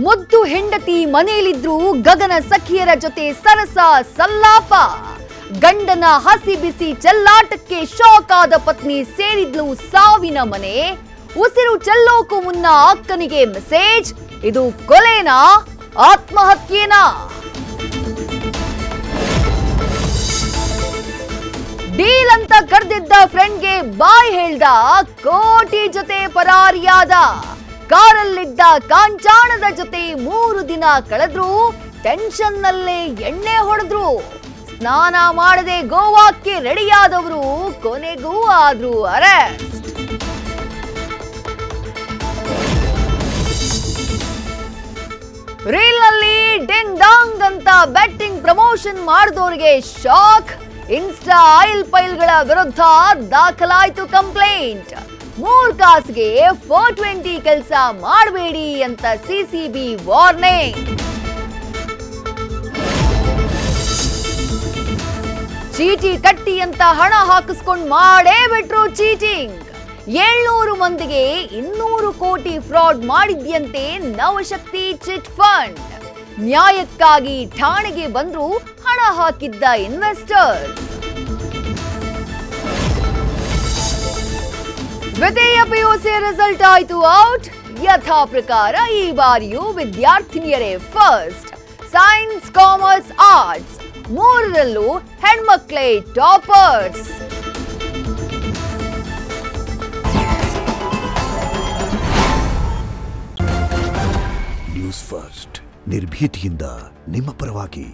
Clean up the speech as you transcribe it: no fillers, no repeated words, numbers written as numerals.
ಮುದ್ದು ಹೆಂಡತಿ ಮನೆಯಲ್ಲಿದ್ರು ಗಗನ ಸಖಿಯರ ಜೊತೆ ಸರಸ ಸಲ್ಲಾಪ. ಗಂಡನ ಹಸಿ ಬಿಸಿ ಚೆಲ್ಲಾಟಕ್ಕೆ ಶಾಕ್ ಆದ ಪತ್ನಿ ಸೇರಿದ್ಲು ಸಾವಿನ ಮನೆ. ಉಸಿರು ಚೆಲ್ಲೋಕು ಮುನ್ನ ಅಕ್ಕನಿಗೆ ಮೆಸೇಜ್. ಇದು ಕೊಲೆನಾ ಆತ್ಮಹತ್ಯೆನಾ? ಡೀಲ್ ಅಂತ ಕರೆದಿದ್ದ ಫ್ರೆಂಡ್ಗೆ ಬಾಯ್ ಹೇಳ್ದ, ಕೋಟಿ ಜೊತೆ ಪರಾರಿಯಾದ. ಕಾರಲ್ಲಿದ್ದ ಕಾಂಚಾಣದ ಜೊತೆ 3 ದಿನ ಕಳೆದ್ರು, ಟೆನ್ಷನ್ ನಲ್ಲೇ ಎಣ್ಣೆ ಹೊಡೆದ್ರು. ಸ್ನಾನ ಮಾಡದೆ ಗೋವಾಕ್ಕೆ ರೆಡಿಯಾದವರು ಕೊನೆಗೂ ಆದ್ರು ಅರೆಸ್ಟ್. ರೀಲ್ ನಲ್ಲಿ ಡಿಂಗ್ ಡಾಂಗ್ ಅಂತ ಬೆಟ್ಟಿಂಗ್ ಪ್ರಮೋಷನ್ ಮಾಡಿದವರಿಗೆ ಶಾಕ್. ಇನ್ಸ್ಟಾ ಆಯಿಲ್ ಪೈಲ್ಗಳ ವಿರುದ್ಧ ದಾಖಲಾಯಿತು ಕಂಪ್ಲೇಂಟ್. 3 ಕಾಸಿಗೆ 420 ಕೆಲಸ ಮಾಡಬೇಡಿ ಅಂತ ಸಿಸಿಬಿ ವಾರ್ನಿಂಗ್. ಚೀಟಿ ಕಟ್ಟಿ ಅಂತ ಹಣ ಹಾಕಿಸ್ಕೊಂಡು ಮಾಡೇ ಬಿಟ್ರು ಚೀಟಿಂಗ್. 700 ಮಂದಿಗೆ 200 ಕೋಟಿ ಫ್ರಾಡ್ ಮಾಡಿದ್ಯಂತೆ ನವಶಕ್ತಿ ಚಿಟ್ ಫಂಡ್. ನ್ಯಾಯಕ್ಕಾಗಿ ಠಾಣೆಗೆ ಬಂದ್ರು ಹಣ ಹಾಕಿದ್ದ ಇನ್ವೆಸ್ಟರ್. ದ್ವಿತೀಯ ಪಿಯುಸಿ ರಿಸಲ್ಟ್ ಆಯ್ತು ಔಟ್. ಯಥಾ ಪ್ರಕಾರ ಈ ಬಾರಿಯೂ ವಿದ್ಯಾರ್ಥಿನಿಯರೇ ಫಸ್ಟ್. ಸೈನ್ಸ್, ಕಾಮರ್ಸ್, ಆರ್ಟ್ಸ್ ಮೂರರಲ್ಲೂ ಹೆಣ್ಮಕ್ಳೇ ಟಾಪರ್ಸ್. ನ್ಯೂಸ್ ಫಸ್ಟ್ ನಿರ್ಭೀತಿಯಿಂದ ನಿಮ್ಮ ಪರವಾಗಿ.